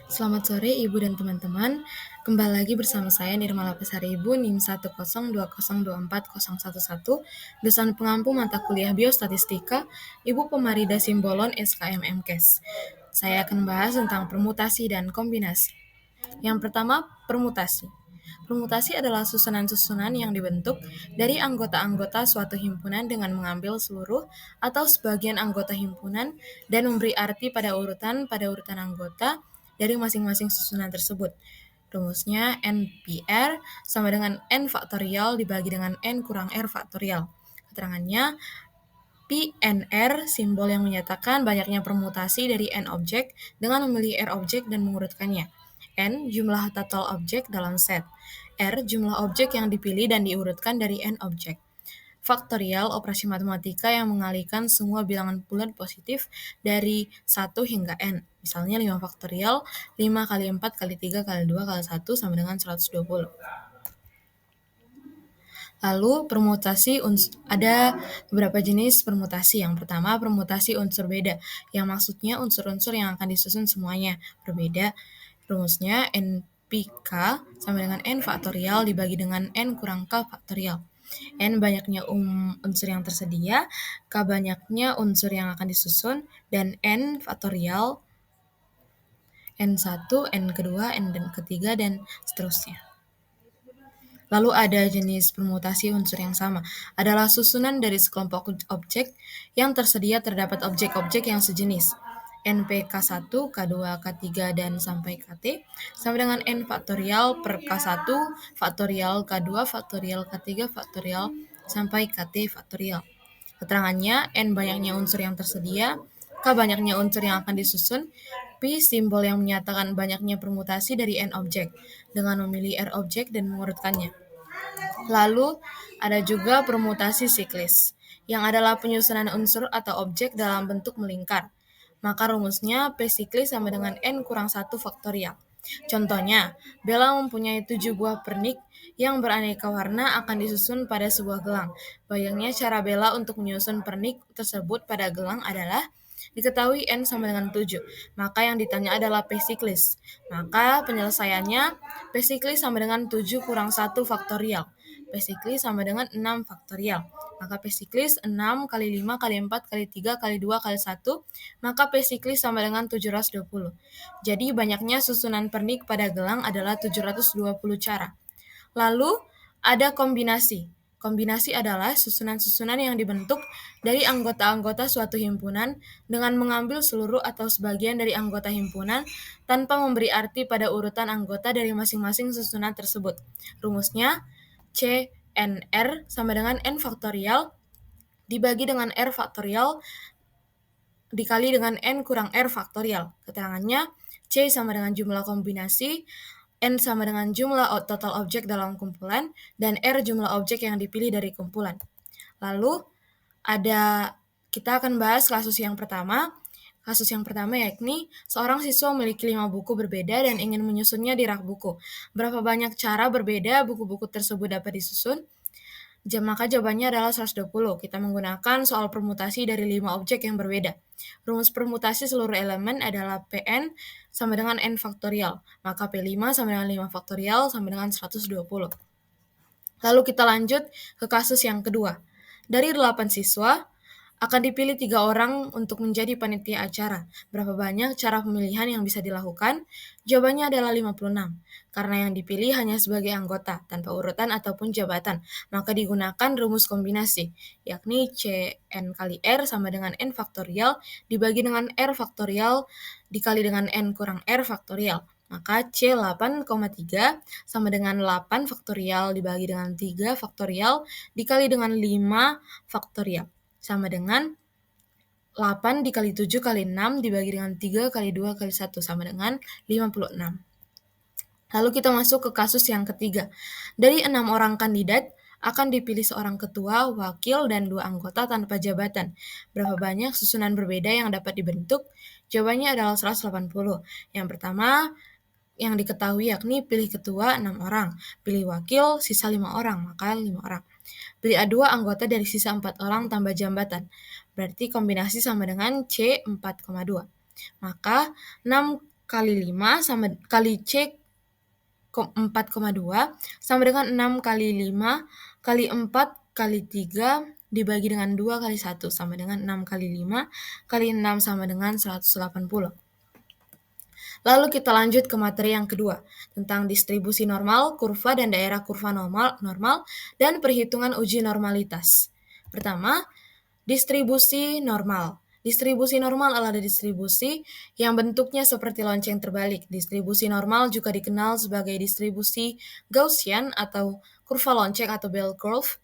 Selamat sore Ibu dan teman-teman. Kembali lagi bersama saya Nirmala Pesari Ibu NIM 102024011, dosen pengampu mata kuliah Biostatistika, Ibu Pemarida Simbolon SKM MKes. Saya akan bahas tentang permutasi dan kombinasi. Yang pertama, permutasi. Permutasi adalah susunan-susunan yang dibentuk dari anggota-anggota suatu himpunan dengan mengambil seluruh atau sebagian anggota himpunan dan memberi arti pada urutan anggota dari masing-masing susunan tersebut. Rumusnya NPR sama dengan N faktorial dibagi dengan N kurang R faktorial. Keterangannya, PNR, simbol yang menyatakan banyaknya permutasi dari N objek dengan memilih R objek dan mengurutkannya. N, jumlah total objek dalam set. R, jumlah objek yang dipilih dan diurutkan dari N objek. Faktorial, operasi matematika yang mengalihkan semua bilangan bulat positif dari 1 hingga N. Misalnya 5 faktorial, 5 kali 4 kali 3 kali 2 kali 1 sama dengan 120. Lalu permutasi ada beberapa jenis permutasi. Yang pertama permutasi unsur beda, yang maksudnya unsur-unsur yang akan disusun semuanya berbeda. Rumusnya NPK sama dengan N faktorial dibagi dengan N kurang K faktorial. N banyaknya unsur yang tersedia, K banyaknya unsur yang akan disusun, dan N faktorial N1, N kedua, N ketiga, dan seterusnya. Lalu ada jenis permutasi unsur yang sama, adalah susunan dari sekelompok objek yang tersedia terdapat objek-objek yang sejenis. NPK1, K2, K3, dan sampai KT sama dengan N faktorial per K1 faktorial K2 faktorial K3 faktorial sampai KT faktorial. Keterangannya, N banyaknya unsur yang tersedia, K banyaknya unsur yang akan disusun, P simbol yang menyatakan banyaknya permutasi dari N objek, dengan memilih R objek dan mengurutkannya. Lalu, ada juga permutasi siklis, yang adalah penyusunan unsur atau objek dalam bentuk melingkar. Maka rumusnya P siklis sama dengan N kurang 1 faktorial. Contohnya, Bella mempunyai 7 buah pernik yang beraneka warna akan disusun pada sebuah gelang. Bayangnya cara Bella untuk menyusun pernik tersebut pada gelang adalah diketahui N sama dengan 7, maka yang ditanya adalah P siklis. Maka penyelesaiannya P siklis sama dengan 7 kurang 1 faktorial. P siklis sama dengan 6 faktorial. Maka P siklis 6 kali 5 kali 4 kali 3 kali 2 kali 1, maka P siklis sama dengan 720. Jadi banyaknya susunan pernik pada gelang adalah 720 cara. Lalu ada kombinasi. Kombinasi adalah susunan-susunan yang dibentuk dari anggota-anggota suatu himpunan dengan mengambil seluruh atau sebagian dari anggota himpunan tanpa memberi arti pada urutan anggota dari masing-masing susunan tersebut. Rumusnya CNR sama dengan N faktorial dibagi dengan R faktorial dikali dengan N kurang R faktorial. Keterangannya, C sama dengan jumlah kombinasi, N sama dengan jumlah total objek dalam kumpulan, dan R jumlah objek yang dipilih dari kumpulan. Lalu, kita akan bahas kasus yang pertama. Kasus yang pertama yakni seorang siswa memiliki 5 buku berbeda dan ingin menyusunnya di rak buku. Berapa banyak cara berbeda buku-buku tersebut dapat disusun? Maka jawabannya adalah 120. Kita menggunakan soal permutasi dari 5 objek yang berbeda. Rumus permutasi seluruh elemen adalah Pn sama dengan N faktorial. Maka P5 sama dengan 5 faktorial sama dengan 120. Lalu kita lanjut ke kasus yang kedua. Dari 8 siswa, akan dipilih 3 orang untuk menjadi panitia acara. Berapa banyak cara pemilihan yang bisa dilakukan? Jawabannya adalah 56. Karena yang dipilih hanya sebagai anggota, tanpa urutan ataupun jabatan, maka digunakan rumus kombinasi, yakni Cn kali R sama dengan N faktorial dibagi dengan R faktorial dikali dengan N kurang R faktorial. Maka C 8,3 sama dengan 8 faktorial dibagi dengan 3 faktorial dikali dengan 5 faktorial sama dengan 8 dikali 7 kali 6 dibagi dengan 3 kali 2 kali 1 sama dengan 56. Lalu kita masuk ke kasus yang ketiga. Dari 6 orang kandidat, akan dipilih seorang ketua, wakil, dan 2 anggota tanpa jabatan. Berapa banyak susunan berbeda yang dapat dibentuk? Jawabannya adalah 180. Yang pertama, yang diketahui yakni pilih ketua 6 orang, pilih wakil sisa 5 orang, maka 5 orang. Pilih A2 anggota dari sisa 4 orang tambah jabatan. Berarti kombinasi sama dengan C 4,2. Maka 6 kali 5 kali C 4,2 sama dengan 6 kali 5 kali 4 kali 3 dibagi dengan 2 kali 1 sama dengan 6 kali 5 kali 6 sama dengan 180. Lalu kita lanjut ke materi yang kedua, tentang distribusi normal, kurva dan daerah kurva normal dan perhitungan uji normalitas. Pertama, distribusi normal. Distribusi normal adalah distribusi yang bentuknya seperti lonceng terbalik. Distribusi normal juga dikenal sebagai distribusi Gaussian atau kurva lonceng atau bell curve,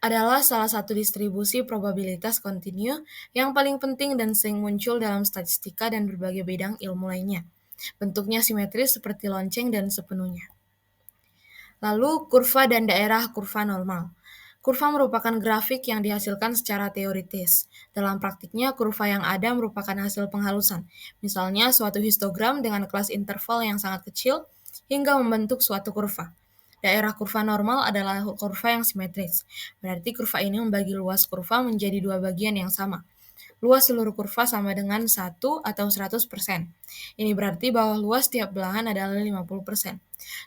adalah salah satu distribusi probabilitas kontinu yang paling penting dan sering muncul dalam statistika dan berbagai bidang ilmu lainnya. Bentuknya simetris seperti lonceng dan sepenuhnya. Lalu, kurva dan daerah kurva normal. Kurva merupakan grafik yang dihasilkan secara teoritis. Dalam praktiknya, kurva yang ada merupakan hasil penghalusan. Misalnya, suatu histogram dengan kelas interval yang sangat kecil hingga membentuk suatu kurva. Daerah kurva normal adalah kurva yang simetris. Berarti kurva ini membagi luas kurva menjadi dua bagian yang sama. Luas seluruh kurva sama dengan 1 atau 100%. Ini berarti bahwa luas tiap belahan adalah 50%.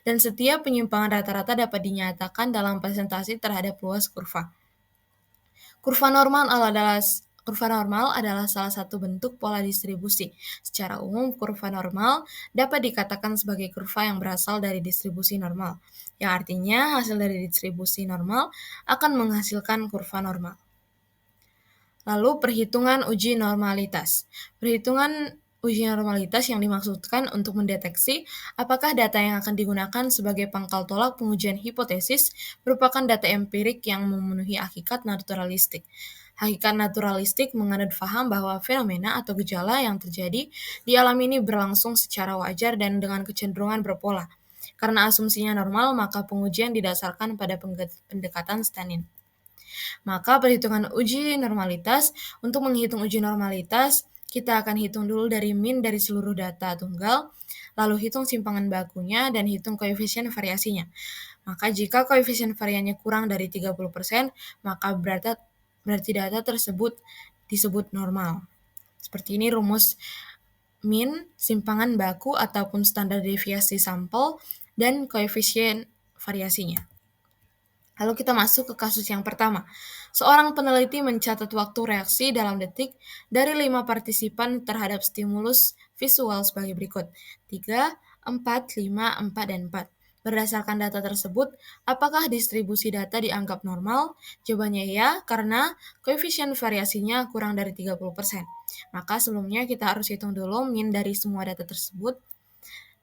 Dan setiap penyimpangan rata-rata dapat dinyatakan dalam presentasi terhadap luas kurva. Kurva normal adalah salah satu bentuk pola distribusi. Secara umum, kurva normal dapat dikatakan sebagai kurva yang berasal dari distribusi normal, yang artinya hasil dari distribusi normal akan menghasilkan kurva normal. Lalu, perhitungan uji normalitas. Perhitungan uji normalitas yang dimaksudkan untuk mendeteksi apakah data yang akan digunakan sebagai pangkal tolak pengujian hipotesis merupakan data empirik yang memenuhi hakikat naturalistik. Hakikat naturalistik menganut paham bahwa fenomena atau gejala yang terjadi di alam ini berlangsung secara wajar dan dengan kecenderungan berpola. Karena asumsinya normal, maka pengujian didasarkan pada pendekatan Steinin. Maka perhitungan uji normalitas, untuk menghitung uji normalitas, kita akan hitung dulu dari min dari seluruh data tunggal, lalu hitung simpangan bakunya, dan hitung koefisien variasinya. Maka jika koefisien variannya kurang dari 30%, maka berarti data tersebut disebut normal. Seperti ini rumus min, simpangan baku ataupun standar deviasi sampel, dan koefisien variasinya. Lalu kita masuk ke kasus yang pertama. Seorang peneliti mencatat waktu reaksi dalam detik dari 5 partisipan terhadap stimulus visual sebagai berikut: 3, 4, 5, 4, dan 4. Berdasarkan data tersebut, apakah distribusi data dianggap normal? Jawabannya ya, karena koefisien variasinya kurang dari 30%. Maka sebelumnya kita harus hitung dulu min dari semua data tersebut.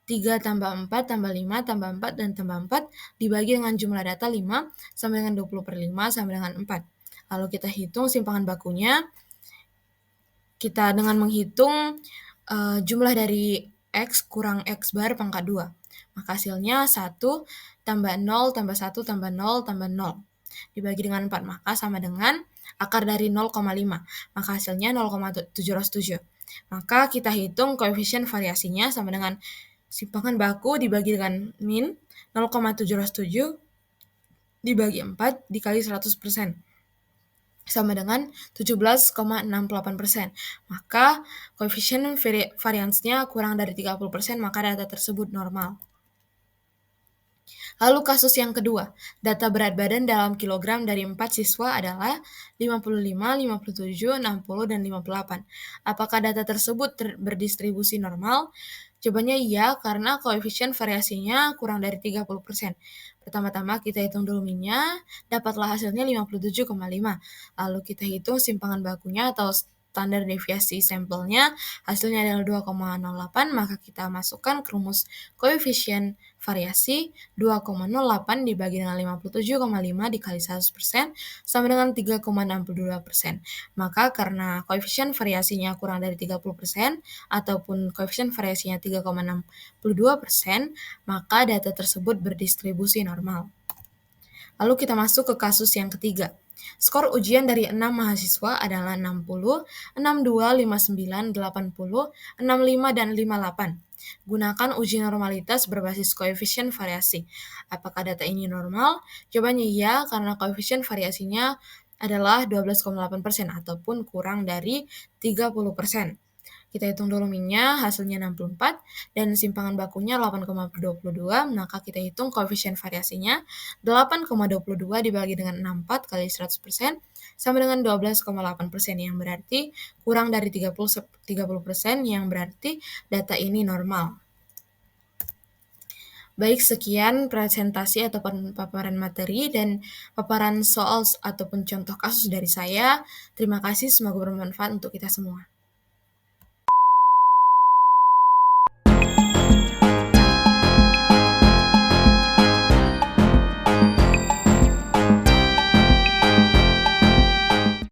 3 tambah 4 tambah 5 tambah 4 dan tambah 4 dibagi dengan jumlah data 5 sama dengan 20/5 sama dengan 4. Lalu kita hitung simpangan bakunya. Kita dengan menghitung jumlah dari X kurang X bar pangkat 2. Maka hasilnya 1 tambah 0 tambah 1 tambah 0 tambah 0. Dibagi dengan 4, maka sama dengan akar dari 0,5. Maka hasilnya 0,707. Maka kita hitung koefisien variasinya sama dengan simpangan baku dibagi dengan min 0,707 dibagi 4 dikali 100%. Sama dengan 17,68%. Maka koefisien variansnya kurang dari 30%, maka data tersebut normal. Lalu kasus yang kedua, data berat badan dalam kilogram dari 4 siswa adalah 55, 57, 60, dan 58. Apakah data tersebut berdistribusi normal? Jawabannya iya, karena koefisien variasinya kurang dari 30%. Pertama-tama kita hitung dulu minnya, dapatlah hasilnya 57,5. Lalu kita hitung simpangan bakunya atau standar deviasi sampelnya, hasilnya adalah 2,08, maka kita masukkan ke rumus koefisien variasi 2,08 dibagi dengan 57,5 dikali 100% sama dengan 3,62%. Maka karena koefisien variasinya kurang dari 30% ataupun koefisien variasinya 3,62%, maka data tersebut berdistribusi normal. Lalu kita masuk ke kasus yang ketiga. Skor ujian dari 6 mahasiswa adalah 60, 62, 59, 80, 65, dan 58. Gunakan uji normalitas berbasis koefisien variasi. Apakah data ini normal? Jawabannya iya, karena koefisien variasinya adalah 12,8% ataupun kurang dari 30%. Kita hitung dulu minnya, hasilnya 64, dan simpangan bakunya 8,22, maka kita hitung koefisien variasinya, 8,22 dibagi dengan 64 kali 100%, sama dengan 12,8%, yang berarti kurang dari 30%, yang berarti data ini normal. Baik, sekian presentasi atau paparan materi dan paparan soal ataupun contoh kasus dari saya. Terima kasih, semoga bermanfaat untuk kita semua.